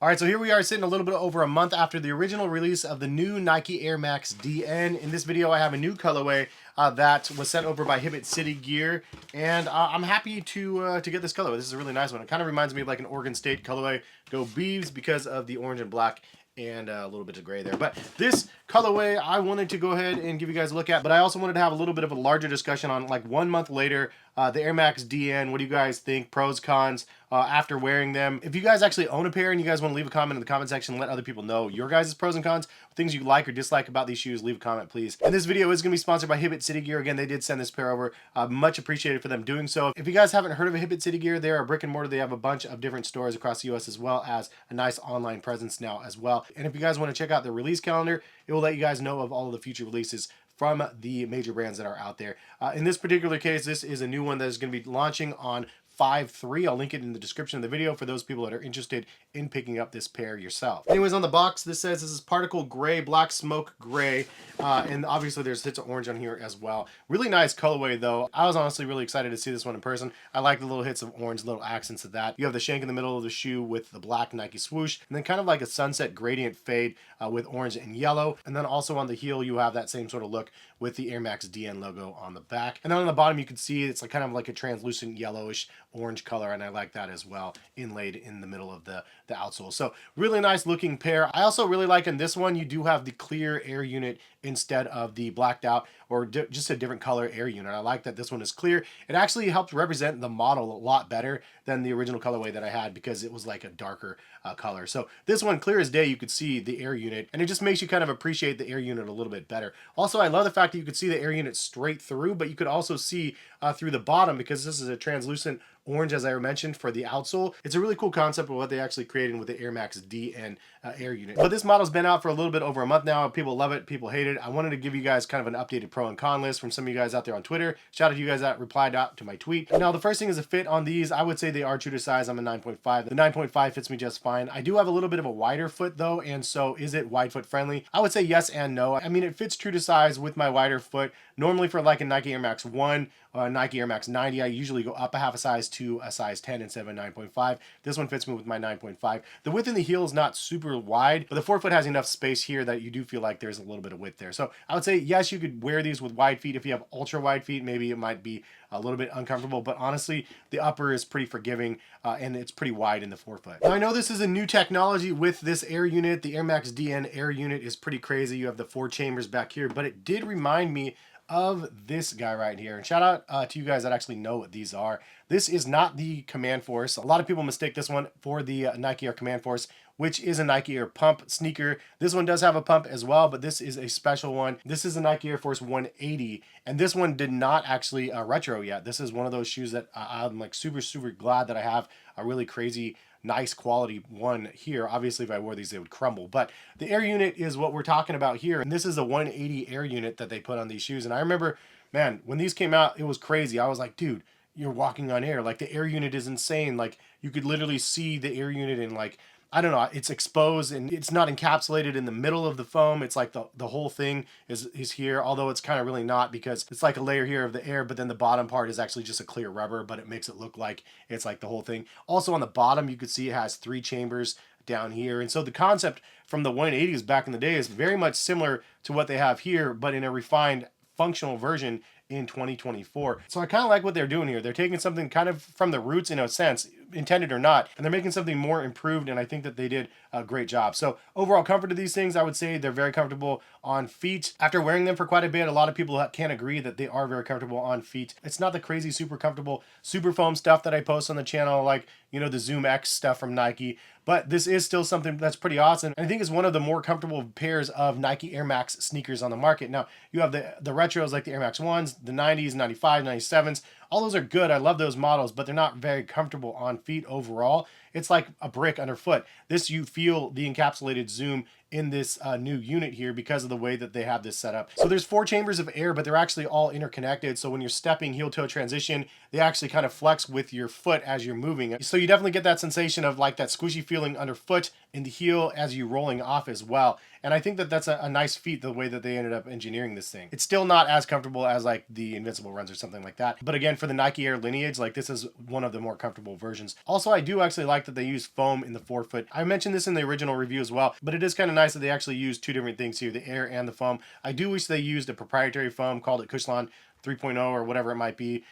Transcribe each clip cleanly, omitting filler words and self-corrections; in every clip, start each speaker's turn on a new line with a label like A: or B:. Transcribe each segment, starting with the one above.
A: All right, so here we are sitting a little bit over a month after the original release of the new Nike Air Max DN. In this video, I have a new colorway that was sent over by Hibbett City Gear, and I'm happy to get this colorway. This is a really nice one. It kind of reminds me of like an Oregon State colorway. Go Beavs because of the orange and black and a little bit of gray there. But this colorway I wanted to go ahead and give you guys a look at, but I also wanted to have a little bit of a larger discussion on, like, 1 month later, the Air Max DN. What do you guys think? Pros, cons, after wearing them. If you guys actually own a pair and you guys want to leave a comment in the comment section, let other people know your guys' pros and cons, things you like or dislike about these shoes, leave a comment, please. And this video is going to be sponsored by Hibbett City Gear. Again, they did send this pair over. Much appreciated for them doing so. If you guys haven't heard of Hibbett City Gear, they're a brick and mortar. They have a bunch of different stores across the US, as well as a nice online presence now as well. And if you guys want to check out the release calendar, it will let you guys know of all of the future releases from the major brands that are out there. In this particular case, this is a new one that is going to be launching on 5/3. I'll link it in the description of the video for those people that are interested in picking up this pair yourself. Anyways, on the box, this says this is particle gray, black smoke gray, and obviously there's hits of orange on here as well. Really nice colorway though. I was honestly really excited to see this one in person. I like the little hits of orange, little accents of that. You have the shank in the middle of the shoe with the black Nike swoosh, and then kind of like a sunset gradient fade with orange and yellow. And then also on the heel, you have that same sort of look with the Air Max DN logo on the back. And then on the bottom, you can see it's like kind of like a translucent yellowish orange color, and I like that as well, inlaid in the middle of the outsole. So really nice looking pair. I also really like in this one, you do have the clear air unit instead of the blacked out or just a different color air unit. I like that this one is clear. It actually helps represent the model a lot better than the original colorway that I had, because it was like a darker color. So this one, clear as day, you could see the air unit, and it just makes you kind of appreciate the air unit a little bit better. Also, I love the fact that you could see the air unit straight through, but you could also see through the bottom, because this is a translucent orange, as I mentioned, for the outsole. It's a really cool concept of what they actually created with the Air Max DN air unit. But this model's been out for a little bit over a month now. People love it, people hate it. I wanted to give you guys kind of an updated pro and con list from some of you guys out there on Twitter. Shout out to you guys that replied out to my tweet. Now, the first thing is a fit on these. I would say they are true to size. I'm a 9.5. The 9.5 fits me just fine. I do have a little bit of a wider foot though, and so is it wide foot friendly? I would say yes and no. I mean, it fits true to size with my wider foot. Normally for like a Nike Air Max 1 or a Nike Air Max 90, I usually go up a half a size to a size 10 instead of a 9.5. This one fits me with my 9.5. The width in the heel is not super wide, but the forefoot has enough space here that you do feel like there's a little bit of width there. So I would say yes, you could wear these with wide feet. If you have ultra wide feet, maybe it might be a little bit uncomfortable, but honestly, the upper is pretty forgiving and it's pretty wide in the forefoot. Now, I know this is a new technology with this air unit. The Air Max DN air unit is pretty crazy. You have the 4 chambers back here, but it did remind me of this guy right here. And shout out to you guys that actually know what these are. This is not the Command Force. A lot of people mistake this one for the Nike Air Command Force, which is a Nike Air pump sneaker. This one does have a pump as well, but this is a special one. This is a Nike Air Force 180, and this one did not actually retro yet. This is one of those shoes that I'm like super glad that I have a really crazy nice quality one here. Obviously, if I wore these, they would crumble. But the air unit is what we're talking about here. And this is a 180 air unit that they put on these shoes. And I remember, man, when these came out, it was crazy. I was like, dude, you're walking on air. Like, the air unit is insane. Like, you could literally see the air unit in, like, I don't know, it's exposed and it's not encapsulated in the middle of the foam. It's like the whole thing is here, although it's kind of really not, because it's like a layer here of the air, but then the bottom part is actually just a clear rubber, but it makes it look like it's like the whole thing. Also on the bottom, you could see it has 3 chambers down here. And so the concept from the 180s back in the day is very much similar to what they have here, but in a refined functional version in 2024. So I kind of like what they're doing here. They're taking something kind of from the roots in a sense, intended or not, and they're making something more improved, and I think that they did a great job. So overall comfort of these things, I would say they're very comfortable on feet. After wearing them for quite a bit, a lot of people can't agree that they are very comfortable on feet. It's not the crazy super comfortable super foam stuff that I post on the channel, like, you know, the Zoom X stuff from Nike, but this is still something that's pretty awesome. And I think it's one of the more comfortable pairs of Nike Air Max sneakers on the market. Now, you have the retros like the Air Max 1s, the 90s, 95, 97s. All those are good. I love those models, but they're not very comfortable on feet overall. It's like a brick underfoot. This, you feel the encapsulated zoom in this new unit here because of the way that they have this set up. So there's 4 chambers of air, but they're actually all interconnected. So when you're stepping heel toe transition, they actually kind of flex with your foot as you're moving. So you definitely get that sensation of like that squishy feeling underfoot in the heel as you rolling off as well. And I think that that's a nice feat, the way that they ended up engineering this thing. It's still not as comfortable as like the Invincible runs or something like that. But again, for the Nike Air lineage, like this is one of the more comfortable versions. Also, I do actually like like that they use foam in the forefoot. I mentioned this in the original review as well, but it is kind of nice that they actually use two different things here, the air and the foam. I do wish they used a proprietary foam, called it Cushlan 3.0 or whatever it might be.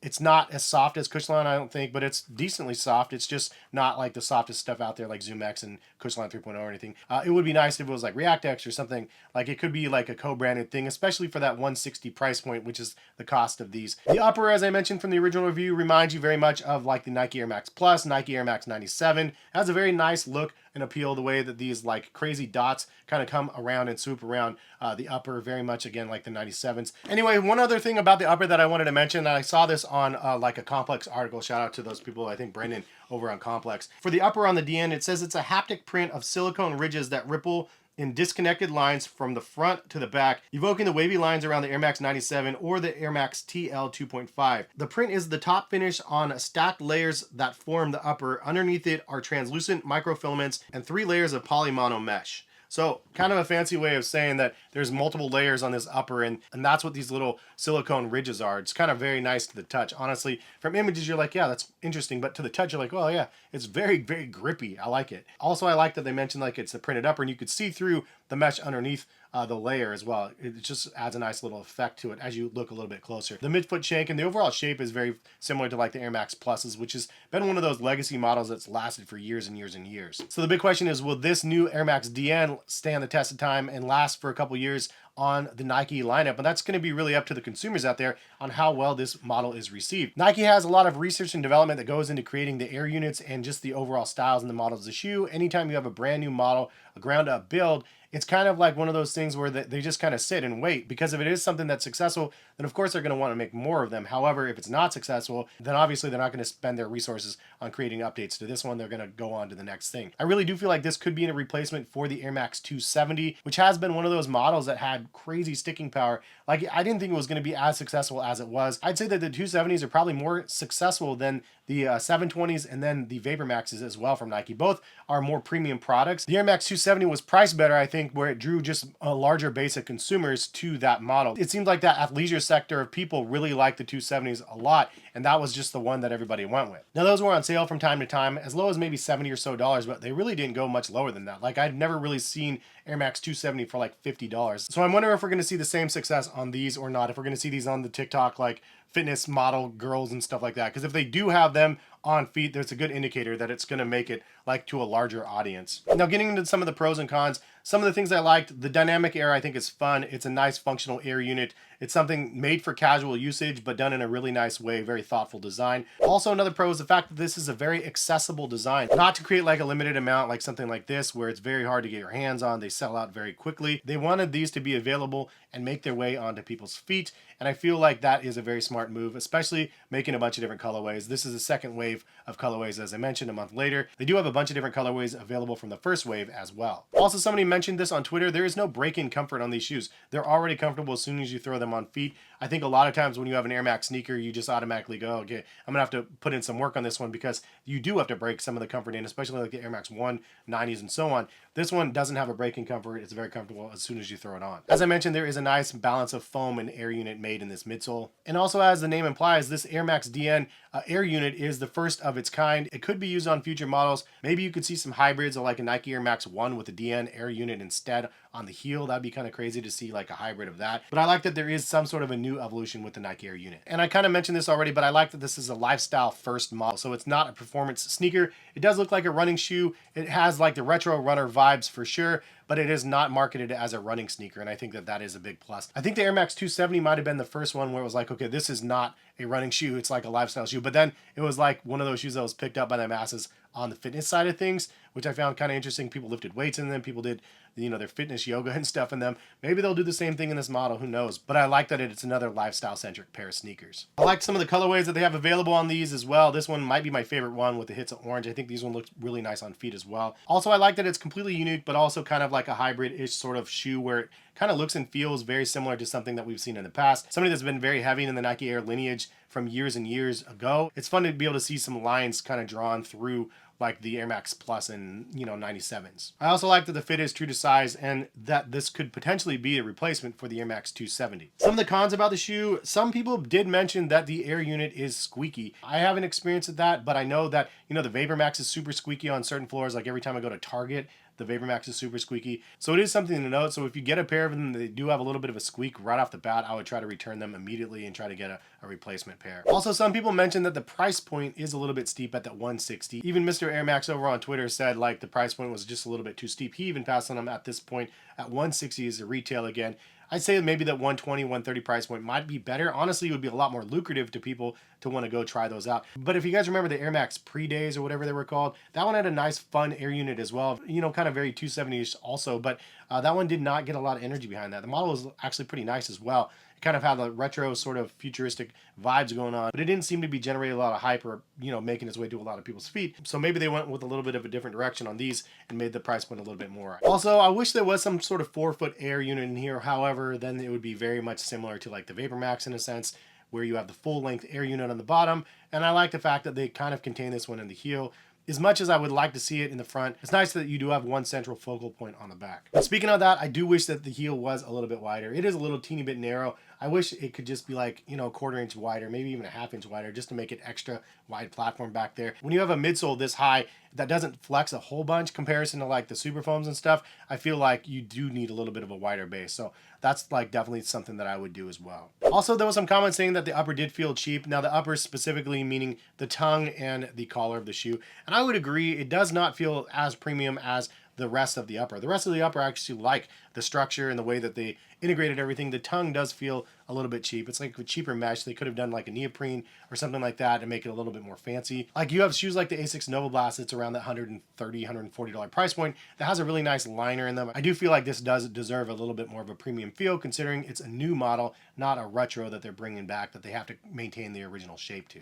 A: It's not as soft as Cushlan, I don't think, but it's decently soft. It's just not like the softest stuff out there like Zoom X and Cushlan 3.0 or anything. It would be nice if it was like ReactX or something. Like it could be like a co-branded thing, especially for that 160 price point, which is the cost of these. The upper, as I mentioned from the original review, reminds you very much of like the Nike Air Max Plus, Nike Air Max 97. It has a very nice look and appeal, the way that these like crazy dots kind of come around and swoop around the upper, very much again like the 97s. Anyway, one other thing about the upper that I wanted to mention, and I saw this on like a Complex article, shout out to those people, I think Brendan over on Complex. For the upper on the DN, it says it's a haptic print of silicone ridges that ripple in disconnected lines from the front to the back, evoking the wavy lines around the Air Max 97 or the Air Max TL 2.5. The print is the top finish on stacked layers that form the upper. Underneath it are translucent microfilaments and 3 layers of polymono mesh. So kind of a fancy way of saying that there's multiple layers on this upper, and that's what these little silicone ridges are. It's kind of very nice to the touch. Honestly, from images, you're like, yeah, that's interesting. But to the touch, you're like, oh yeah, it's very, very grippy. I like it. Also, I like that they mentioned like it's a printed upper and you could see through the mesh underneath the layer as well. It just adds a nice little effect to it as you look a little bit closer. The midfoot shank and the overall shape is very similar to like the Air Max Pluses, which has been one of those legacy models that's lasted for years and years and years. So the big question is, will this new Air Max DN stand the test of time and last for a couple years on the Nike lineup? And that's going to be really up to the consumers out there on how well this model is received. Nike has a lot of research and development that goes into creating the air units and just the overall styles and the models of the shoe. Anytime you have a brand new model, a ground up build, it's kind of like one of those things where they just kind of sit and wait, because if it is something that's successful, then of course they're going to want to make more of them. However, if it's not successful, then obviously they're not going to spend their resources on creating updates to this one. They're going to go on to the next thing. I really do feel like this could be a replacement for the Air Max 270, which has been one of those models that had crazy sticking power. Like, I didn't think it was going to be as successful as it was. I'd say that the 270s are probably more successful than the 720s and then the Vapor Maxes as well from Nike. Both are more premium products. The Air Max 270 was priced better, I think, where it drew just a larger base of consumers to that model. It seemed like that athleisure sector of people really liked the 270s a lot, and that was just the one that everybody went with. Now, those were on sale from time to time, as low as maybe $70 or so, but they really didn't go much lower than that. Like, I'd never really seen Air Max 270 for like $50. So I'm wondering if we're going to see the same success on these or not, if we're going to see these on the TikTok like fitness model girls and stuff like that. Because if they do have them on feet, there's a good indicator that it's going to make it like to a larger audience. Now, getting into some of the pros and cons, some of the things I liked, the dynamic air I think is fun. It's a nice functional air unit. It's something made for casual usage, but done in a really nice way, very thoughtful design. Also, another pro is the fact that this is a very accessible design. Not to create like a limited amount like something like this, where it's very hard to get your hands on. They sell out very quickly. They wanted these to be available and make their way onto people's feet. And I feel like that is a very smart move, especially making a bunch of different colorways. This is the second wave of colorways, as I mentioned, a month later. They do have a bunch of different colorways available from the first wave as well. Also, somebody mentioned this on Twitter. There is no break-in comfort on these shoes. They're already comfortable as soon as you throw them on feet. I think a lot of times when you have an Air Max sneaker, you just automatically go, okay, I'm gonna have to put in some work on this one, because you do have to break some of the comfort in, especially like the Air Max 190s and so on. This one doesn't have a break-in comfort. It's very comfortable as soon as you throw it on. As I mentioned, there is a nice balance of foam and air unit made in this midsole. And also, as the name implies, this Air Max DN air unit is the first of its kind. It could be used on future models. Maybe you could see some hybrids of like a Nike Air Max 1 with a DN air unit instead on the heel. That'd be kind of crazy to see like a hybrid of that. But I like that there is some sort of a new evolution with the Nike Air unit. And I kind of mentioned this already, but I like that this is a lifestyle first model. So it's not a performance sneaker. It does look like a running shoe. It has like the retro runner vibes for sure, but it is not marketed as a running sneaker, and I think that that is a big plus. I think the Air Max 270 might have been the first one where it was like, okay, this is not a running shoe, it's like a lifestyle shoe. But then it was like one of those shoes that was picked up by the masses on the fitness side of things, which I found kind of interesting. People lifted weights in them, people did, you know, their fitness yoga and stuff in them. Maybe they'll do the same thing in this model, who knows? But I like that it's another lifestyle-centric pair of sneakers. I like some of the colorways that they have available on these as well. This one might be my favorite one with the hits of orange. I think these one look really nice on feet as well. Also, I like that it's completely unique, but also kind of like a hybrid-ish sort of shoe where it kind of looks and feels very similar to something that we've seen in the past. Somebody that's been very heavy in the Nike Air lineage from years and years ago. It's fun to be able to see some lines kind of drawn through like the Air Max Plus and 97s. I also like that the fit is true to size and that this could potentially be a replacement for the Air Max 270. Some of the cons about the shoe, some people did mention that the air unit is squeaky. I haven't experienced that, but I know that the Vapor Max is super squeaky on certain floors. Like every time I go to Target, the Vapor Max is super squeaky. So it is something to note. So if you get a pair of them, they do have a little bit of a squeak right off the bat, I would try to return them immediately and try to get a replacement pair. Also, some people mentioned that the price point is a little bit steep at that 160. Even Mr. Air Max over on Twitter said like the price point was just a little bit too steep. He even passed on them at this point at 160 is the retail again. I'd say maybe that 120, 130 price point might be better. Honestly, it would be a lot more lucrative to people to want to go try those out. But if you guys remember the Air Max pre-days or whatever they were called, that one had a nice fun air unit as well. Kind of very 270-ish also, but that one did not get a lot of energy behind that. The model was actually pretty nice as well. It kind of had the retro sort of futuristic vibes going on, but it didn't seem to be generating a lot of hype or, making its way to a lot of people's feet. So maybe they went with a little bit of a different direction on these and made the price point a little bit more. Also, I wish there was some sort of 4-foot air unit in here. However, then it would be very much similar to like the Vapor Max in a sense, where you have the full length air unit on the bottom. And I like the fact that they kind of contain this one in the heel. As much as I would like to see it in the front, it's nice that you do have one central focal point on the back. But speaking of that, I do wish that the heel was a little bit wider. It is a little teeny bit narrow. I wish it could just be like, a 1/4 inch wider, maybe even a 1/2 inch wider, just to make it extra wide platform back there. When you have a midsole this high that doesn't flex a whole bunch comparison to like the super foams and stuff, I feel like you do need a little bit of a wider base. So that's like definitely something that I would do as well. Also, there was some comments saying that the upper did feel cheap. Now the upper specifically meaning the tongue and the collar of the shoe. And I would agree, it does not feel as premium as the rest of the upper. The rest of the upper I actually like the structure and the way that they integrated everything. The tongue does feel a little bit cheap. It's like a cheaper mesh. They could have done like a neoprene or something like that to make it a little bit more fancy. Like you have shoes like the Asics Nova Blast that's around that $130, $140 price point that has a really nice liner in them. I do feel like this does deserve a little bit more of a premium feel considering it's a new model, not a retro that they're bringing back that they have to maintain the original shape to.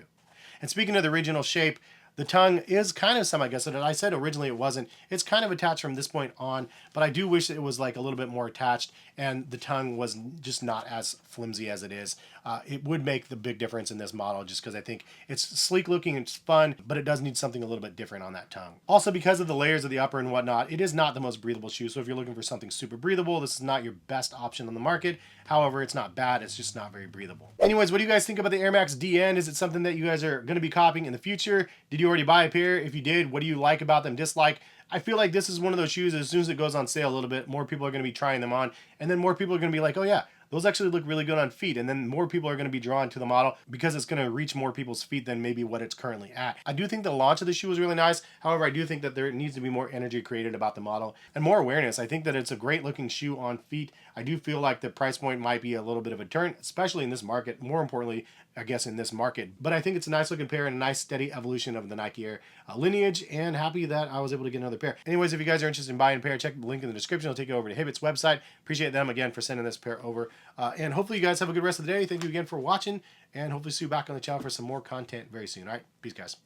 A: And speaking of the original shape, the tongue is kind of semi-gusseted. I said originally it wasn't. It's kind of attached from this point on, but I do wish it was like a little bit more attached and the tongue was just not as flimsy as it is. It would make the big difference in this model just because I think it's sleek looking, it's fun, but it does need something a little bit different on that tongue. Also, because of the layers of the upper and whatnot, it is not the most breathable shoe. So if you're looking for something super breathable, this is not your best option on the market. However, it's not bad. It's just not very breathable. Anyways, what do you guys think about the Air Max DN? Is it something that you guys are going to be copying in the future? Did you already buy a pair? If you did, what do you like about them, dislike? I feel like this is one of those shoes, as soon as it goes on sale a little bit, more people are going to be trying them on. And then more people are going to be like, oh yeah, those actually look really good on feet. And then more people are going to be drawn to the model because it's going to reach more people's feet than maybe what it's currently at. I do think the launch of the shoe was really nice. However, I do think that there needs to be more energy created about the model and more awareness. I think that it's a great looking shoe on feet. I do feel like the price point might be a little bit of a turn, especially in this market. More importantly, I guess in this market. But I think it's a nice looking pair and a nice steady evolution of the Nike Air lineage, and happy that I was able to get another pair. Anyways, if you guys are interested in buying a pair, check the link in the description. It'll take you over to Hibbett's website. Appreciate them again for sending this pair over. And hopefully you guys have a good rest of the day. Thank you again for watching, and hopefully see you back on the channel for some more content very soon. All right, peace guys.